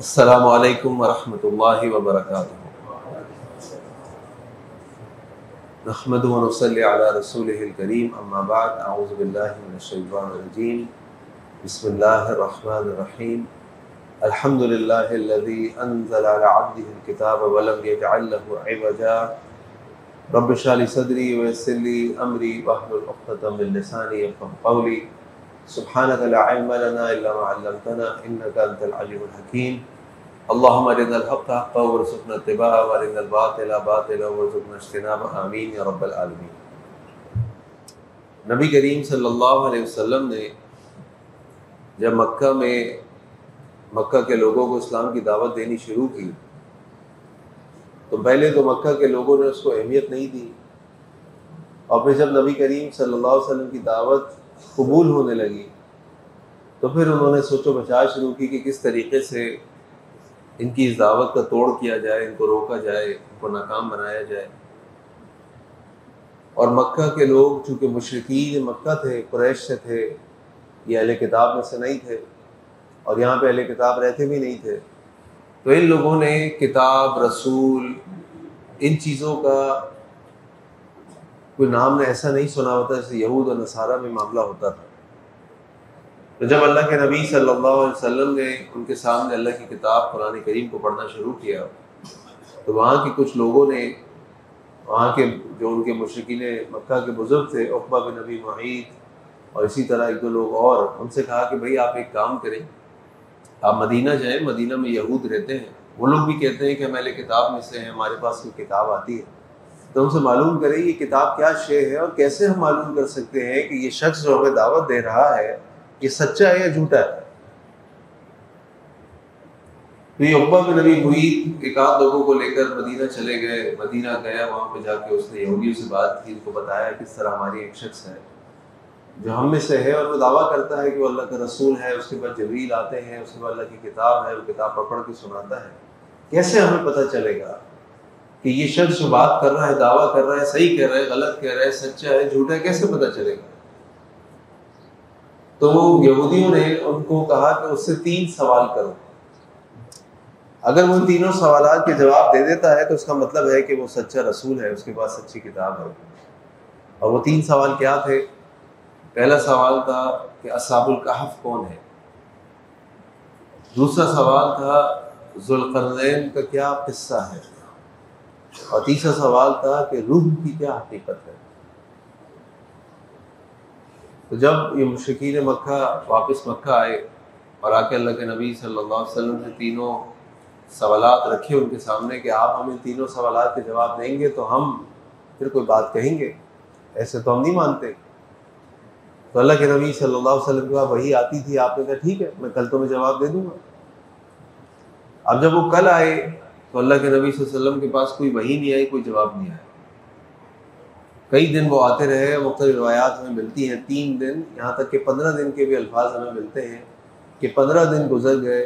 السلام علیکم ورحمۃ اللہ وبرکاتہ۔ نحمد و نصلی علی رسولہ الکریم، اما بعد، اعوذ باللہ من الشیطان الرجیم، بسم اللہ الرحمن الرحیم۔ الحمد للہ الذی انزل علی عبدہ الکتاب ولم یجعل لہ عوجا، رب اشرح لی صدری ویسر لی امری واحلل عقدۃ من لسانی یفقہوا قولی۔ سبحانک لا علم لنا الا ما علمتنا انک انت العلیم الحکیم۔ اللہم ارنا الحق حقا وارزقنا اتباعہ وارنا الباطل باطلا وارزقنا اجتنابہ، آمین یا رب العالمین۔ نبی کریم صلی اللہ علیہ وسلم نے جب مکہ کے لوگوں کو اسلام کی دعوت دینی شروع کی تو پہلے تو مکہ کے لوگوں نے اس کو اہمیت نہیں دی، اور پھر جب نبی کریم صلی اللہ علیہ وسلم کی دعوت قبول ہونے لگی تو پھر انہوں نے سوچ و بچا شروع کی کہ کس طریقے سے ان کی اس دعوت کا توڑ کیا جائے، ان کو روکا جائے، ان کو ناکام بنایا جائے۔ اور مکہ کے لوگ چونکہ مشرکین مکہ تھے، قریش سے تھے، یہ اہل کتاب میں سے نہیں تھے، اور یہاں پہ اہل کتاب رہتے بھی نہیں تھے، تو ان لوگوں نے کتاب، رسول، ان چیزوں کا کوئی نام نے ایسا نہیں سنا ہوتا جیسے یہود اور نصارہ میں معاملہ ہوتا تھا۔ تو جب اللہ کے نبی صلی اللہ علیہ وسلم نے ان کے سامنے اللہ کی کتاب قرآن کریم کو پڑھنا شروع کیا تو وہاں کے کچھ لوگوں نے، وہاں کے جو ان کے مشرکین مکہ کے بزرگ تھے، عقبہ بن ابی معیط اور اسی طرح ایک دو لوگ اور، ان سے کہا کہ بھئی آپ ایک کام کریں، آپ مدینہ جائیں، مدینہ میں یہود رہتے ہیں، وہ لوگ بھی کہتے ہیں کہ ہم اہل کتاب میں سے ہیں، ہمارے پاس کوئی کتاب آتی ہے، تو ان سے معلوم کریں یہ کتاب کیا شے ہے، اور کیسے ہم معلوم کر سکتے ہیں کہ یہ شخص جو ہمیں دعوت دے رہا ہے یہ سچا ہے یا جھوٹا ہے۔ تو یہ عقبہ بن ابی معیط ایک آدھ لوگوں کو لے کر مدینہ چلے گئے، مدینہ گیا، وہاں پہ جا کے اس نے یہودیوں سے بات کی، ان کو بتایا کس طرح ہماری ایک شخص ہے جو ہم میں سے ہے اور وہ دعویٰ کرتا ہے کہ وہ اللہ کا رسول ہے، اس کے بعد جبریل آتے ہیں، اس کے بعد اللہ کی کتاب ہے، وہ کتاب پڑھ کے سناتا ہے، کیسے ہمیں پتہ چلے گا کہ یہ شخص جو بات کر رہا ہے، دعویٰ کر رہا ہے، صحیح کہہ رہا ہے، غلط کہہ رہا ہے، سچا ہے، جھوٹا ہے، کیسے پتہ چلے گا؟ تو یہودیوں نے ان کو کہا کہ اس سے 3 سوال کرو، اگر وہ ان تینوں سوالات کے جواب دے دیتا ہے تو اس کا مطلب ہے کہ وہ سچا رسول ہے، اس کے پاس سچی کتاب ہے۔ اور وہ 3 سوال کیا تھے؟ پہلا سوال تھا کہ اصحاب الکہف کون ہے، دوسرا سوال تھا ذوالقرنین کا کیا قصہ ہے، اور تیسرا سوال تھا کہ روح کی کیا حقیقت ہے۔ تو جب یہ مشرکین مکہ واپس مکہ آئے اور آ کے اللہ کے نبی صلی اللہ علیہ وسلم نے تینوں سوالات رکھے ان کے سامنے کہ آپ ہمیں تینوں سوالات کے جواب دیں گے تو ہم پھر کوئی بات کہیں گے، ایسے تو ہم نہیں مانتے۔ تو اللہ کے نبی صلی اللہ علیہ وسلم کے پاس وحی آتی تھی، آپ نے کہا ٹھیک ہے میں کل تمہیں جواب دے دوں گا۔ اب جب وہ کل آئے تو اللہ کے نبی صلی اللہ علیہ وسلم کے پاس کوئی وحی نہیں آئی، کوئی جواب نہیں آیا۔ کئی دن وہ آتے رہے، مختلف روایات ہمیں ملتی ہیں 3 دن، یہاں تک کہ 15 دن کے بھی الفاظ ہمیں ملتے ہیں کہ 15 دن گزر گئے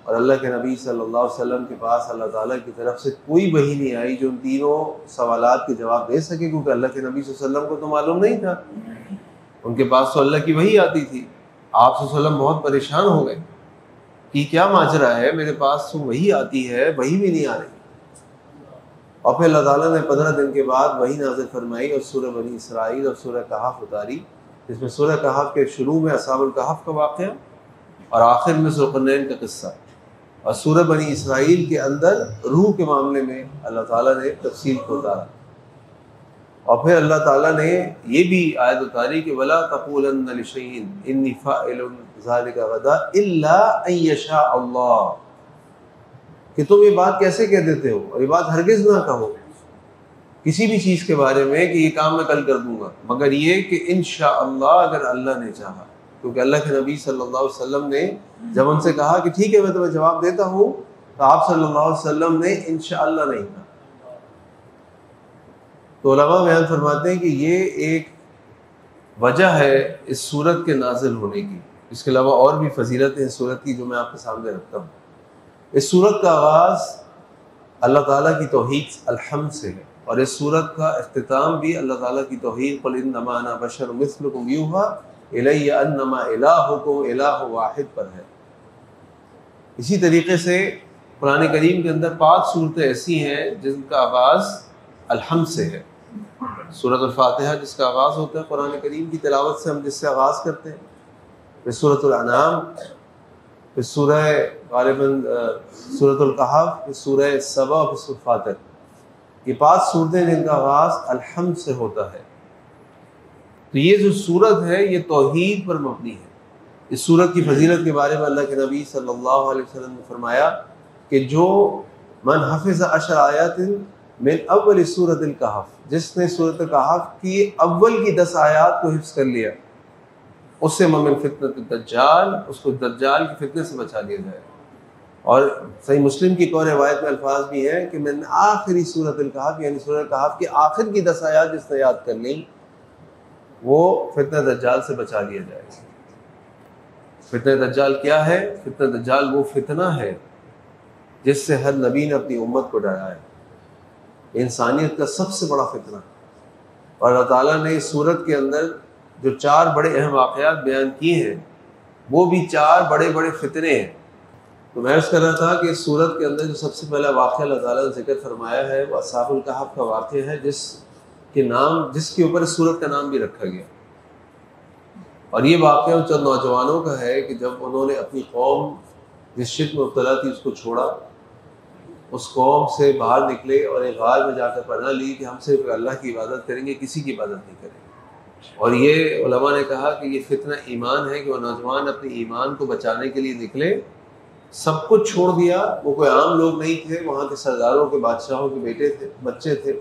اور اللہ کے نبی صلی اللہ علیہ وسلم کے پاس اللہ تعالیٰ کی طرف سے کوئی وحی نہیں آئی جو ان تینوں سوالات کے جواب دے سکے، کیونکہ اللہ کے نبی صلی اللہ علیہ وسلم کو تو معلوم نہیں تھا، ان کے پاس تو اللہ کی وحی آتی تھی۔ آپ صلی اللہ علیہ وسلم بہت پریشان ہو گئے کہ کیا ماجرا ہے، میرے پاس تو وحی آتی ہے، وحی بھی نہیں آ رہی۔ اور پھر اللہ تعالیٰ نے 15 دن کے بعد وحی نازل فرمائی اور سورہ بنی اسرائیل اور سورہ کہف اتاری، جس میں سورہ کہف کے شروع میں اصحاب الکہف کا واقعہ اور آخر میں ذوالقرنین کا قصہ، اور سورہ بنی اسرائیل کے اندر روح کے معاملے میں اللہ تعالیٰ نے تفصیل کو اتارا۔ اور پھر اللہ تعالیٰ نے یہ بھی آیت اتاری کہ وَلَا تَقُولَنَّ لِشَيْءٍ إِنِّي فَاعِلٌ ذَلِكَ غَدًا إِلَّا أَن يَشَاءَ اللَّهُ، کہ تم یہ بات کیسے کہہ دیتے ہو، اور یہ بات ہرگز نہ کہو کسی بھی چیز کے بارے میں کہ یہ کام میں کل کر دوں گا، مگر یہ کہ انشاءاللہ اگر اللہ نے چاہا، کیونکہ اللہ کے نبی صلی اللہ علیہ وسلم نے جب ان سے کہا کہ ٹھیک ہے میں تمہیں جواب دیتا ہوں، تو آپ صلی اللہ علیہ وسلم نے انشاءاللہ نہیں کہا۔ تو علماء بیان فرماتے ہیں کہ یہ ایک وجہ ہے اس سورت کے نازل ہونے کی، اس کے علاوہ اور بھی فضیلتیں اس سورت کی جو میں آپ کے سامنے رکھتا ہوں۔ اس سورت کا آغاز اللہ تعالیٰ کی توحید الحمد سے ہے، اور اس سورت کا اختتام بھی اللہ تعالیٰ کی توحید قل انما انا بشر مثلکم یوحی الی انما الہکم الہ واحد پر ہے۔ اسی طریقے سے قرآن کریم کے اندر 5 صورتیں ایسی ہیں جن کا آغاز الحمد سے ہے. سورۃ الفاتحہ جس کا آغاز ہوتا ہے قرآن کریم کی تلاوت سے، ہم جس سے آغاز کرتے ہیں، پھر سورۃ الانعام، پھر سورہ غالباً سورۃ الکہف، پھر سورہ سبا، پھر سورۃ فاتر. یہ 5 صورتیں جن کا آغاز الحمد سے ہوتا ہے. تو یہ جو صورت ہے یہ توحید پر مبنی ہے. اس صورت کی فضیلت کے بارے میں اللہ کے نبی صلی اللہ علیہ وسلم نے فرمایا کہ جو من حفظ 10 آیات من اول سورۃ الکہف، جس نے سورۃ الکہف کی اول کی 10 آیات کو حفظ کر لیا، اس سے من فتنۃ الدجال، اس کو دجال کی فتنے سے بچا لیا جائے. اور صحیح مسلم کی ایک اور روایت میں الفاظ بھی ہیں کہ من آخری سورۃ الکہف، یعنی سورۃ الکہف کی آخر کی 10 آیات جس نے یاد کر لیں وہ فتنہ دجال سے بچا لیا جائے. فتنہ دجال کیا ہے؟ فتنہ دجال وہ فتنہ ہے جس سے ہر نبی نے اپنی امت کو ڈرایا ہے. انسانیت کا سب سے بڑا فتنہ. اور اللہ تعالیٰ نے اس سورت کے اندر جو 4 بڑے اہم واقعات بیان کیے ہیں وہ بھی 4 بڑے بڑے فتنے ہیں. تو میں عرض کر رہا تھا کہ اس سورت کے اندر جو سب سے پہلا واقعہ اللہ تعالیٰ نے ذکر فرمایا ہے وہ اصحاب الکہف کا واقعہ ہے، جس کے اوپر اس سورت کا نام بھی رکھا گیا. اور یہ واقعہ ان چند نوجوانوں کا ہے کہ جب انہوں نے اپنی قوم جس شرک میں مبتلا تھی اس کو چھوڑا، اس قوم سے باہر نکلے اور ایک غار میں جا کر پناہ لی کہ ہم صرف اللہ کی عبادت کریں گے، کسی کی عبادت نہیں کریں گے. اور یہ علماء نے کہا کہ یہ فتنہ ایمان ہے کہ وہ نوجوان اپنے ایمان کو بچانے کے لیے نکلے، سب کچھ چھوڑ دیا. وہ کوئی عام لوگ نہیں تھے، وہاں کے سرداروں کے بادشاہوں کے بیٹے تھے، بچے تھے،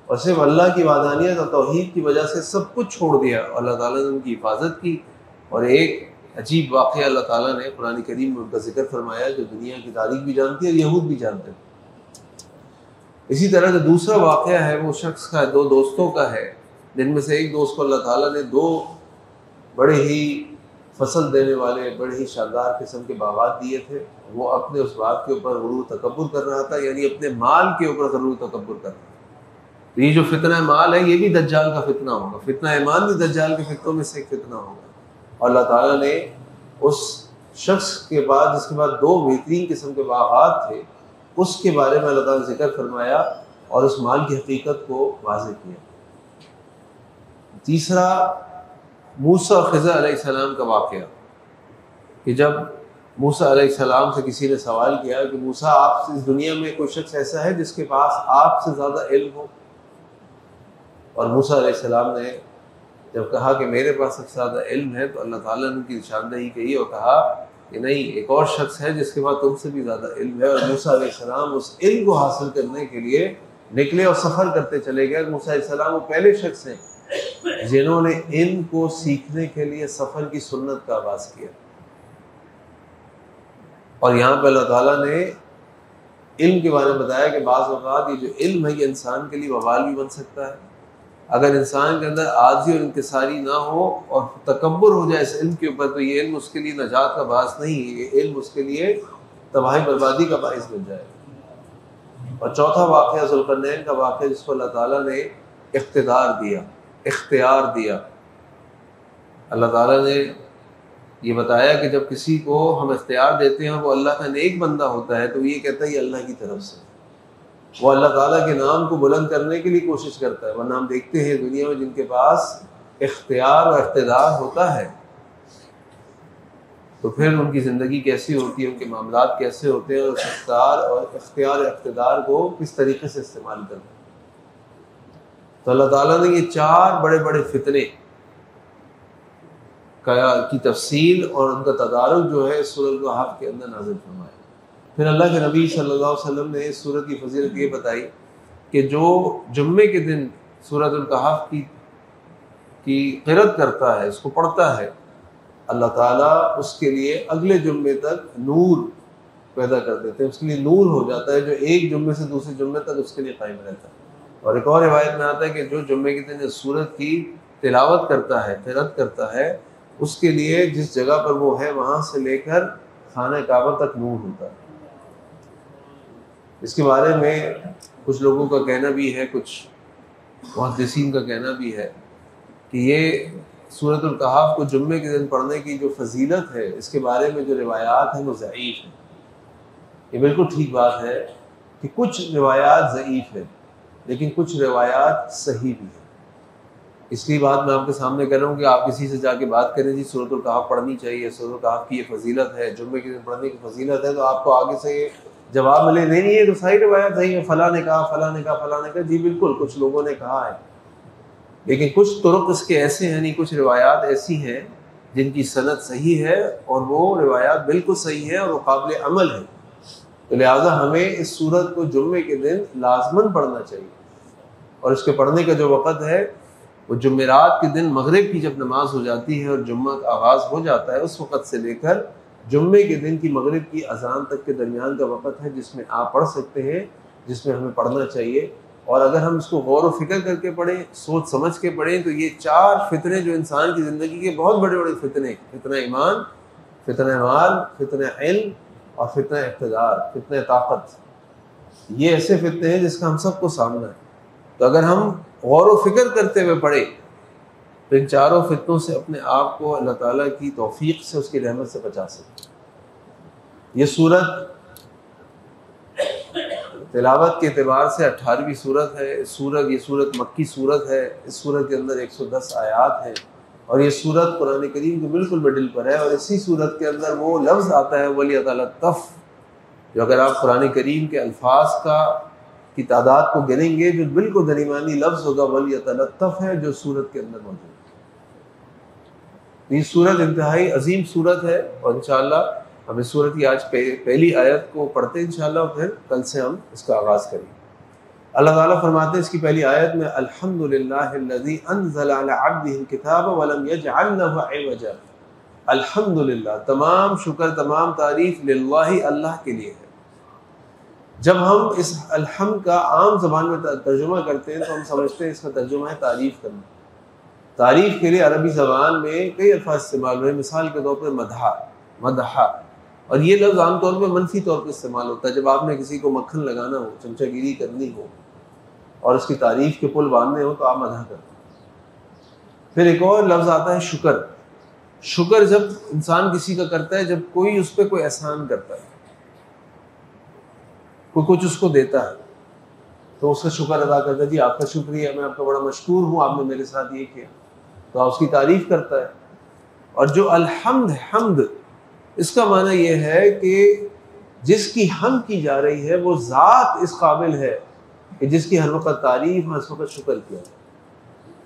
اور صرف اللہ کی وحدانیت اور توحید کی وجہ سے سب کچھ چھوڑ دیا. اور اللہ تعالیٰ نے ان کی حفاظت کی. اور ایک عجیب واقعہ اللہ تعالیٰ نے قرآن کریم میں ان کا ذکر فرمایا جو دنیا کی تاریخ بھی جانتی ہے اور یہود بھی جانتے ہیں. اسی طرح جو دوسرا واقعہ ہے وہ شخص کا 2 دوستوں کا ہے، جن میں سے ایک دوست کو اللہ تعالیٰ نے 2 بڑے ہی فصل دینے والے بڑے ہی شاندار قسم کے باغات دیے تھے. وہ اپنے اس باغ کے اوپر غرور تکبر کر رہا تھا، یعنی اپنے مال کے اوپر غرور تکبر کر رہا تھا. تو یہ جو فتنہ مال ہے یہ بھی دجال کا فتنہ ہوگا. فتنہ ایمان بھی دجال کے فتنوں میں سے ایک فتنہ ہوگا. اور اللہ تعالیٰ نے اس شخص کے بعد جس کے بعد 2 بہترین قسم کے باغات تھے اس کے بارے میں اللہ تعالیٰ نے ذکر فرمایا اور اس مال کی حقیقت کو واضح کیا. تیسرا موسیٰ اور خضر علیہ السلام کا واقعہ کہ جب موسیٰ علیہ السلام سے کسی نے سوال کیا کہ موسیٰ آپ سے اس دنیا میں کوئی شخص ایسا ہے جس کے پاس آپ سے زیادہ علم ہو؟ اور موسیٰ علیہ السلام نے جب کہا کہ میرے پاس سب سے زیادہ علم ہے تو اللہ تعالیٰ نے ان کی نشاندہی کہی اور کہا کہ نہیں، ایک اور شخص ہے جس کے پاس تم سے بھی زیادہ علم ہے. اور موسیٰ علیہ السلام اس علم کو حاصل کرنے کے لیے نکلے اور سفر کرتے چلے گئے. موسیٰ علیہ السلام وہ پہلے شخص ہیں جنہوں نے علم کو سیکھنے کے لیے سفر کی سنت کا آغاز کیا. اور یہاں پہ اللہ تعالیٰ نے علم کے بارے میں بتایا کہ بعض اوقات یہ جو علم ہے یہ انسان کے لیے وبال بھی بن سکتا ہے. اگر انسان کے اندر عاجزی اور انکساری نہ ہو اور تکبر ہو جائے اس علم کے اوپر تو یہ علم اس کے لیے نجات کا باعث نہیں، یہ علم اس کے لیے تباہی بربادی کا باعث بن جائے. اور چوتھا واقعہ ذوالقرنین کا واقعہ جس کو اللہ تعالیٰ نے اختیار دیا. اللہ تعالیٰ نے یہ بتایا کہ جب کسی کو ہم اختیار دیتے ہیں وہ اللہ کا نیک بندہ ہوتا ہے تو یہ کہتا ہے یہ اللہ کی طرف سے، وہ اللہ تعالیٰ کے نام کو بلند کرنے کے لیے کوشش کرتا ہے. ورنہ ہم دیکھتے ہیں دنیا میں جن کے پاس اختیار اور اقتدار ہوتا ہے تو پھر ان کی زندگی کیسی ہوتی ہے، ان کے معاملات کیسے ہوتے ہیں، اور اس اختیار اور اقتدار کو کس طریقے سے استعمال کرتے ہیں. تو اللہ تعالیٰ نے یہ 4 بڑے بڑے فتنے کی تفصیل اور ان کا تدارک جو ہے سورۃ الکہف کے اندر نازل فرمایا. پھر اللہ کے نبی صلی اللہ علیہ وسلم نے اس سورت کی فضیلت یہ بتائی کہ جو جمعے کے دن سورۃ الکہف کی قرأت کرتا ہے، اس کو پڑھتا ہے، اللہ تعالیٰ اس کے لیے اگلے جمعے تک نور پیدا کر دیتے ہیں. اس کے لیے نور ہو جاتا ہے جو ایک جمعے سے دوسرے جمعے تک اس کے لیے قائم رہتا ہے. اور ایک اور روایت میں آتا ہے کہ جو جمعے کے دن اس سورت کی تلاوت کرتا ہے، قرأت کرتا ہے، اس کے لیے جس جگہ پر وہ ہے وہاں سے لے کر خانہ کعبہ تک نور ہوتا ہے. اس کے بارے میں کچھ لوگوں کا کہنا بھی ہے، کچھ محدثین کا کہنا بھی ہے کہ یہ سورۃ الکہف کو جمعے کے دن پڑھنے کی جو فضیلت ہے اس کے بارے میں جو روایات ہیں وہ ضعیف ہیں. یہ بالکل ٹھیک بات ہے کہ کچھ روایات ضعیف ہیں لیکن کچھ روایات صحیح بھی ہیں. اس کی بات میں آپ کے سامنے کر رہا ہوں کہ آپ کسی سے جا کے بات کریں جی سورۃ الکہف پڑھنی چاہیے، سورۃ الکہف کی یہ فضیلت ہے، جمعے کے دن پڑھنے کی فضیلت ہے، تو آپ کو آگے سے یہ جواب ملے نہیں یہ تو صحیح روایت صحیح ہے، فلاں نے کہا فلاں نے کہا فلاں نے کہا. جی بالکل کچھ لوگوں نے کہا ہے، لیکن کچھ طرق اس کے ایسے ہیں، یعنی کچھ روایات ایسی ہیں جن کی سند صحیح ہے اور وہ روایات بالکل صحیح ہے اور وہ قابل عمل ہے. تو لہٰذا ہمیں اس سورت کو جمعے کے دن لازماً پڑھنا چاہیے، اور اس کے پڑھنے کا جو وقت ہے وہ جمعرات کے دن مغرب کی جب نماز ہو جاتی ہے اور جمعہ کا آغاز ہو جاتا ہے اس وقت سے لے کر جمعے کے دن کی مغرب کی اذان تک کے درمیان کا وقت ہے جس میں آپ پڑھ سکتے ہیں، جس میں ہمیں پڑھنا چاہیے. اور اگر ہم اس کو غور و فکر کر کے پڑھیں، سوچ سمجھ کے پڑھیں، تو یہ 4 فتنے جو انسان کی زندگی کے بہت بڑے بڑے فتنے، فتنہ ایمان، فتنہ مال، فتنہ علم اور فتنہ اقتدار، فتنہ طاقت، یہ ایسے فتنے ہیں جس کا ہم سب کو سامنا ہے. تو اگر ہم غور و فکر کرتے ہوئے پڑھیں تو ان 4 فتنوں سے اپنے آپ کو اللہ تعالیٰ کی توفیق سے، اس کی رحمت سے بچا سکتے ہیں. یہ سورت تلاوت کے اعتبار سے 18ویں سورت ہے. یہ سورت مکی سورت ہے. اس سورت کے اندر 110 آیات ہیں اور یہ سورت قرآن کریم کے بالکل مڈل پر ہے. اور اسی سورت کے اندر وہ لفظ آتا ہے وَلْيَتَلَطَّفْ، جو اگر آپ قرآن کریم کے الفاظ کی تعداد کو گنیں گے جو بالکل درمیانی لفظ ہوگا وَلْيَتَلَطَّفْ ہے جو سورت کے اندر موجود ہے. یہ سورت انتہائی عظیم سورت ہے اور انشاءاللہ ہم اس سورت کی آج پہلی آیت کو پڑھتے ہیں انشاءاللہ، اور پھر کل سے ہم اس کا آغاز کریں گے. اللہ تعالیٰ فرماتے ہیں اس کی پہلی آیت میں الحمدللہ الذی انزل علی عبدہ الکتاب ولم یجعل لہ عوجا. الحمدللہ، تمام شکر تمام تعریف للہ، اللہ کے لیے ہے. جب ہم اس الحمد کا عام زبان میں ترجمہ کرتے ہیں تو ہم سمجھتے ہیں اس کا ترجمہ ہے تعریف کرنا. تعریف کے لیے عربی زبان میں کئی الفاظ استعمال ہوئے. مثال کے طور پر مدح، اور یہ لفظ عام طور پہ منفی طور پر استعمال ہوتا ہے. جب آپ نے کسی کو مکھن لگانا ہو، چمچہ گیری کرنی ہو اور اس کی تعریف کے پل باندھنے ہو تو آپ مدح کرتے ہیں. پھر ایک اور لفظ آتا ہے شکر. شکر جب انسان کسی کا کرتا ہے جب کوئی اس پہ کوئی احسان کرتا ہے، کوئی کچھ اس کو دیتا ہے تو اس کا شکر ادا کرتا ہے. جی آپ کا شکریہ، میں آپ کا بڑا مشکور ہوں، آپ نے میرے ساتھ یہ کیا، تو آپ اس کی تعریف کرتا ہے. اور جو حمد اس کا معنی یہ ہے کہ جس کی حمد کی جا رہی ہے وہ ذات اس قابل ہے کہ جس کی ہر وقت تعریف میں اس وقت شکر کیا جائے.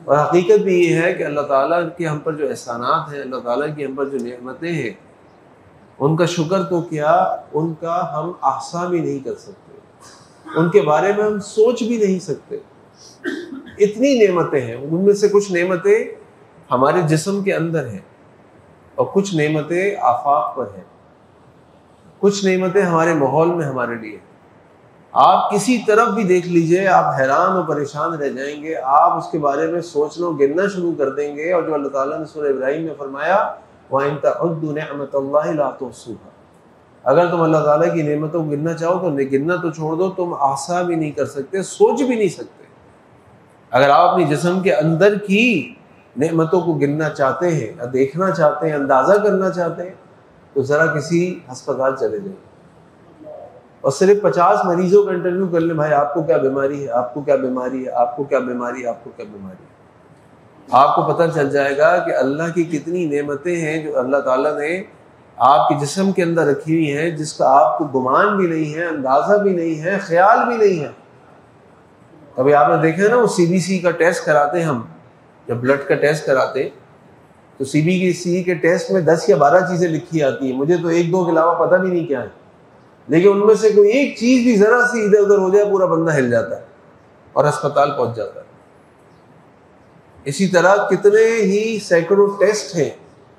اور حقیقت بھی یہ ہے کہ اللہ تعالیٰ کے ہم پر جو احسانات ہیں، اللہ تعالیٰ کی ہم پر جو نعمتیں ہیں، ان کا شکر تو کیا، ان کا ہم احصا بھی نہیں کر سکتے، ان کے بارے میں ہم سوچ بھی نہیں سکتے. اتنی نعمتیں ہیں. ان میں سے کچھ نعمتیں ہمارے جسم کے اندر ہیں اور کچھ نعمتیں آفاق پر ہیں، کچھ نعمتیں ہمارے ماحول میں ہمارے لیے. آپ کسی طرف بھی دیکھ لیجئے، آپ حیران و پریشان رہ جائیں گے. آپ اس کے بارے میں سوچنا و گننا شروع کر دیں گے. اور جو اللہ تعالیٰ نے سورہ ابراہیم میں فرمایا وَإِن تَعُدُّوا نِعْمَتَ اللَّهِ لَا تُحْصُوهَا، اگر تم اللہ تعالیٰ کی نعمتوں کو گننا چاہو تو گننا تو چھوڑ دو، تم احصا بھی نہیں کر سکتے، سوچ بھی نہیں سکتے. اگر آپ اپنی جسم کے اندر کی نعمتوں کو گننا چاہتے ہیں یا دیکھنا چاہتے ہیں، اندازہ کرنا چاہتے ہیں، تو ذرا کسی ہسپتال چلے جائیں اور صرف 50 مریضوں کا انٹرویو کر لیں. بھائی آپ کو کیا بیماری ہے، آپ کو کیا بیماری ہے، آپ کو کیا بیماری ہے، آپ کو کیا بیماری ہے. آپ کو پتہ چل جائے گا کہ اللہ کی کتنی نعمتیں ہیں جو اللہ تعالیٰ نے آپ کے جسم کے اندر رکھی ہوئی ہیں، جس کا آپ کو گمان بھی نہیں ہے، اندازہ بھی نہیں ہے، خیال بھی نہیں ہے. ابھی آپ نے دیکھا نا وہ CBC کا ٹیسٹ کراتے ہیں، ہم جب بلڈ کا ٹیسٹ کراتے تو CBC کے ٹیسٹ میں 10 یا 12 چیزیں لکھی آتی ہیں. مجھے تو 1-2 کے علاوہ پتہ بھی نہیں کیا ہے، لیکن ان میں سے کوئی ایک چیز بھی ذرا سی ادھر ادھر ہو جائے پورا بندہ ہل جاتا ہے اور ہسپتال پہنچ جاتا ہے. اسی طرح کتنے ہی سینکڑوں ٹیسٹ ہیں.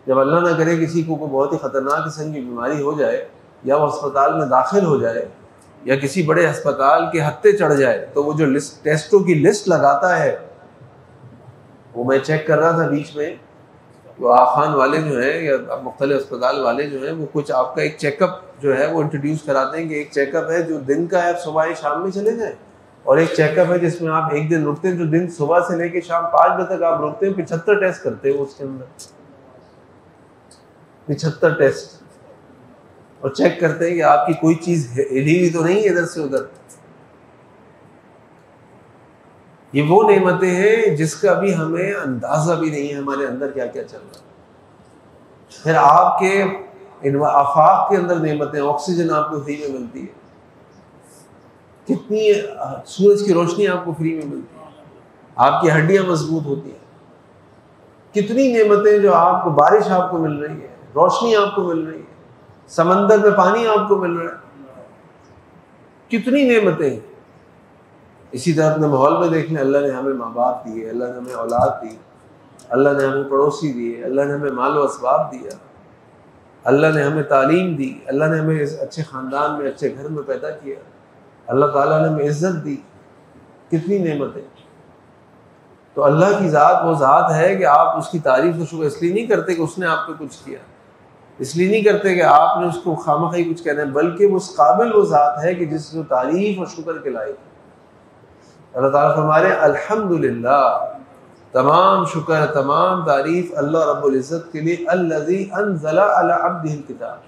جب اللہ نہ کرے کسی کو کوئی بہت ہی خطرناک قسم کی بیماری ہو جائے یا وہ ہسپتال میں داخل ہو جائے یا کسی بڑے ہسپتال کے ہتھے چڑھ جائے تو وہ جو ٹیسٹوں کی لسٹ لگاتا ہے، وہ میں چیک کر رہا تھا بیچ میں، وہ آخان والے جو ہیں یا مختلف اسپتال والے جو ہیں وہ کچھ آپ کا ایک چیک اپ جو ہے وہ انٹروڈیوس کراتے ہیں کہ ایک چیک اپ ہے جو دن کا ہے، آپ صبح شام میں چلے جائیں، اور ایک چیک اپ ہے جس میں آپ ایک دن رکتے ہیں، جو دن صبح سے لے کے شام 5 بجے تک آپ رکتے ہیں. 75 ٹیسٹ کرتے ہیں اس کے اندر، 75 ٹیسٹ. اور چیک کرتے ہیں کہ آپ کی کوئی چیز ہلی ہوئی تو نہیں ہے ادھر سے ادھر. یہ وہ نعمتیں ہیں جس کا بھی ہمیں اندازہ بھی نہیں ہے ہمارے اندر کیا کیا چل رہا ہے. پھر آپ کے آفاق کے اندر نعمتیں، آکسیجن آپ کو فری میں ملتی ہے، کتنی سورج کی روشنی آپ کو فری میں ملتی ہے، آپ کی ہڈیاں مضبوط ہوتی ہیں، کتنی نعمتیں جو آپ کو، بارش آپ کو مل رہی ہے، روشنی آپ کو مل رہی ہے، سمندر میں پانی آپ کو مل رہا ہے، کتنی نعمتیں ہیں. اسی طرح اپنے ماحول میں دیکھ لیں، اللہ نے ہمیں ماں باپ دیے، اللہ نے ہمیں اولاد دی، اللہ نے ہمیں پڑوسی دیے، اللہ نے ہمیں مال و اسباب دیا، اللہ نے ہمیں تعلیم دی، اللہ نے ہمیں اچھے خاندان میں، اچھے گھر میں پیدا کیا، اللہ تعالیٰ نے ہمیں عزت دی. کتنی نعمتیں. تو اللہ کی ذات وہ ذات ہے کہ آپ اس کی تعریف و شکر اس لیے نہیں کرتے کہ اس نے آپ پہ کچھ کیا، اس لیے نہیں کرتے کہ آپ نے اس کو خامخواہ کچھ کہنا ہے، بلکہ اس قابل وہ ذات ہے کہ جس کو تعریف اور شکر کے لائق. اللہ تعالیٰ فرما رہے ہیں الحمدللہ، تمام شکر، تمام تعریف اللہ رب العزت کے لیے، الذی انزل علی عبدہ الکتاب،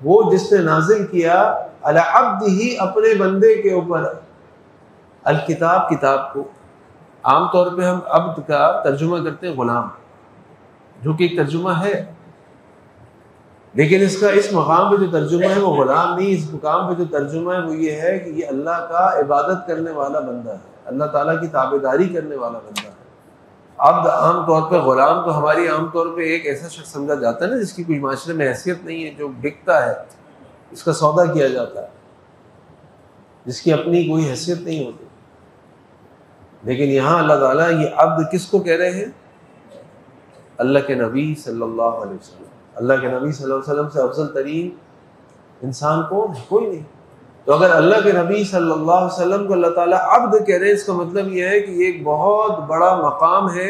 وہ جس نے نازل کیا علی عبدہ، اپنے بندے کے اوپر، الکتاب، کتاب کو. عام طور پہ ہم عبد کا ترجمہ کرتے ہیں غلام، جو کہ ایک ترجمہ ہے، لیکن اس کا اس مقام پہ جو ترجمہ ہے وہ غلام نہیں. اس مقام پہ جو ترجمہ ہے وہ یہ ہے کہ یہ اللہ کا عبادت کرنے والا بندہ ہے، اللہ تعالیٰ کی تابعداری کرنے والا بندہ ہے. عبد عام طور پہ، غلام تو ہماری عام طور پہ ایک ایسا شخص سمجھا جاتا ہے نا جس کی کوئی معاشرے میں حیثیت نہیں ہے، جو بکتا ہے، اس کا سودا کیا جاتا ہے، جس کی اپنی کوئی حیثیت نہیں ہوتی. لیکن یہاں اللہ تعالیٰ یہ عبد کس کو کہہ رہے ہیں؟ اللہ کے نبی صلی اللہ علیہ وسلم. اللہ کے نبی صلی اللہ علیہ وسلم سے افضل ترین انسان کون ہے؟ کوئی نہیں. تو اگر اللہ کے نبی صلی اللہ علیہ وسلم کو اللہ تعالیٰ عبد کہہ رہے ہیں، اس کا مطلب یہ ہے کہ یہ ایک بہت بڑا مقام ہے،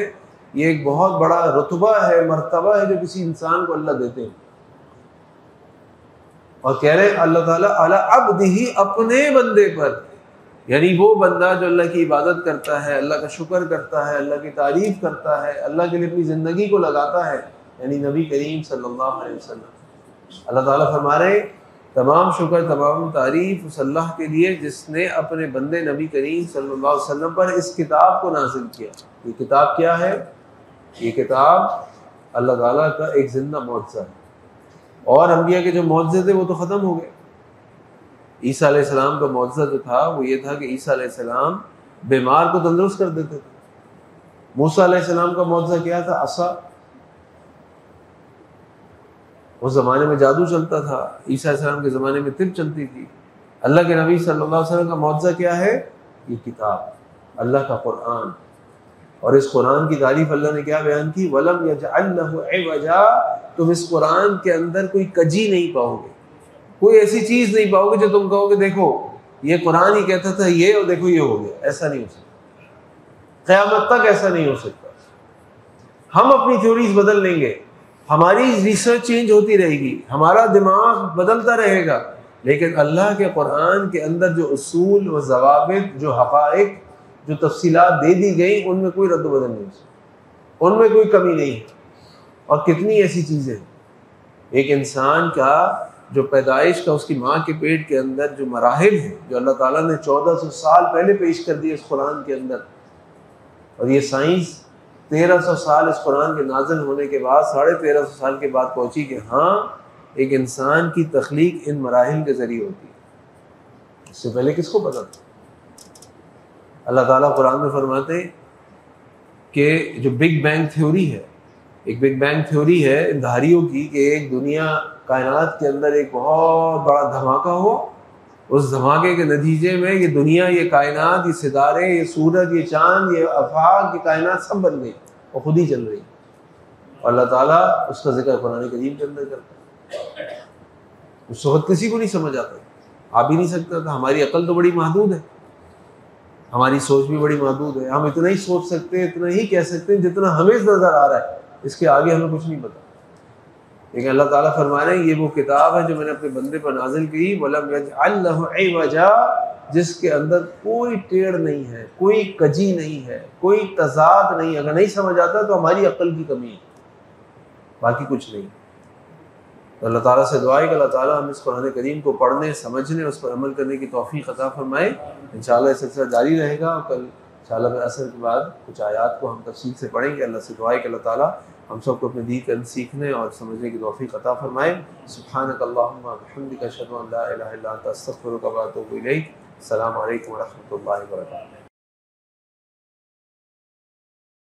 یہ ایک بہت بڑا رتبہ ہے، مرتبہ ہے جو کسی انسان کو اللہ دیتے ہیں. اور کہہ رہے ہیں اللہ تعالیٰ علی عبدہ، اپنے بندے پر، یعنی وہ بندہ جو اللہ کی عبادت کرتا ہے، اللہ کا شکر کرتا ہے، اللہ کی تعریف کرتا ہے، اللہ کے لیے اپنی زندگی کو لگاتا ہے، یعنی نبی کریم صلی اللہ علیہ وسلم. اللہ تعالیٰ فرما رہے ہیں تمام شکر، تمام تعریف اس اللہ کے لیے جس نے اپنے بندے نبی کریم صلی اللہ علیہ وسلم پر اس کتاب کو نازل کیا. یہ کتاب کیا ہے؟ یہ کتاب اللہ تعالیٰ کا ایک زندہ معجزہ ہے. اور انبیاء کے جو معجزے تھے وہ تو ختم ہو گئے. عیسیٰ علیہ السلام کا معجزہ جو تھا وہ یہ تھا کہ عیسیٰ علیہ السلام بیمار کو تندرست کر دیتے تھے. موسیٰ علیہ السلام کا معجزہ کیا تھا؟ عصا. اس زمانے میں جادو چلتا تھا، عیسیٰ علیہ السلام کے زمانے میں طب چلتی تھی. اللہ کے نبی صلی اللہ علیہ وسلم کا معجزہ کیا ہے؟ یہ کتاب، اللہ کا قرآن. اور اس قرآن کی تعریف اللہ نے کیا بیان کی؟ وَلَمْ يَجْعَلْ لَهُ عِوَجًا، تم اس قرآن کے اندر کوئی کجی نہیں پاؤ گے، کوئی ایسی چیز نہیں پاؤ گے جو تم کہو گے دیکھو یہ قرآن ہی کہتا تھا یہ، اور دیکھو یہ ہو گیا. ایسا نہیں ہو سکتا، قیامت تک ایسا نہیں ہو سکتا. ہم اپنی تھیوریز بدل لیں گے، ہماری ریسرچ چینج ہوتی رہے گی، ہمارا دماغ بدلتا رہے گا، لیکن اللہ کے قرآن کے اندر جو اصول و ضوابط، جو حقائق، جو تفصیلات دے دی گئی، ان میں کوئی رد و بدل نہیں ہو سکتا، ان میں کوئی کمی نہیں ہے. اور کتنی ایسی چیزیں ہیں. ایک انسان کا جو پیدائش کا، اس کی ماں کے پیٹ کے اندر جو مراحل ہیں، جو اللہ تعالیٰ نے 1400 سال پہلے پیش کر دی اس قرآن کے اندر. اور یہ سائنس 1300 سال اس قرآن کے نازل ہونے کے بعد، 1350 سال کے بعد پہنچی کہ ہاں ایک انسان کی تخلیق ان مراحل کے ذریعے ہوتی ہے. اس سے پہلے کس کو پتا تھا؟ اللہ تعالیٰ قرآن میں فرماتے ہیں کہ جو بگ بینگ تھیوری ہے، ایک بگ بینگ تھیوری ہے ان دھاریوں کی، کہ ایک دنیا، کائنات کے اندر ایک بہت بڑا دھماکہ ہو، اس دھماکے کے نتیجے میں یہ دنیا، یہ کائنات، یہ ستارے، یہ سورج، یہ چاند، یہ آفاق، یہ کائنات سب بن گئی اور خود ہی چل رہی. اور اللہ تعالیٰ اس کا ذکر قرآن کریم کے اندر کرتا ہے. اس وقت کسی کو نہیں سمجھ آتا، آ بھی نہیں سکتا تھا. ہماری عقل تو بڑی محدود ہے، ہماری سوچ بھی بڑی محدود ہے. ہم اتنا ہی سوچ سکتے ہیں، اتنا ہی کہہ سکتے ہیں جتنا ہمیں نظر آ رہا ہے، اس کے آگے ہمیں کچھ نہیں پتا. لیکن اللہ تعالیٰ فرما رہے ہیں یہ وہ کتاب ہے جو میں نے اپنے بندے پر نازل کی، وَلَمْ يَجْعَلْ لَهُ عِوَجًا، جس کے اندر کوئی ٹیڑھ نہیں ہے، کوئی کجی نہیں ہے، کوئی تضاد نہیں. اگر نہیں سمجھ آتا تو ہماری عقل کی کمی ہے، باقی کچھ نہیں. اللہ تعالیٰ سے دعا ہے کہ اللہ تعالیٰ ہم اس قرآن کریم کو پڑھنے، سمجھنے، اس پر عمل کرنے کی توفیق عطا فرمائے۔ انشاءاللہ یہ سلسلہ جاری رہے گا، اور کل انشاءاللہ پھر عصر کے بعد کچھ آیات کو ہم تفصیل سے پڑھیں گے۔ اللہ سے دعا ہے کہ اللہ تعالیٰ ہم سب کو اپنے دین کا علم سیکھنے اور سمجھنے کی توفیق عطا فرمائے۔ سبحانک اللہم و بحمدک، اشہد ان لا الہ الا انت، استغفرک و اتوب الیک۔ السلام علیکم و رحمۃ اللہ وبرکاتہ۔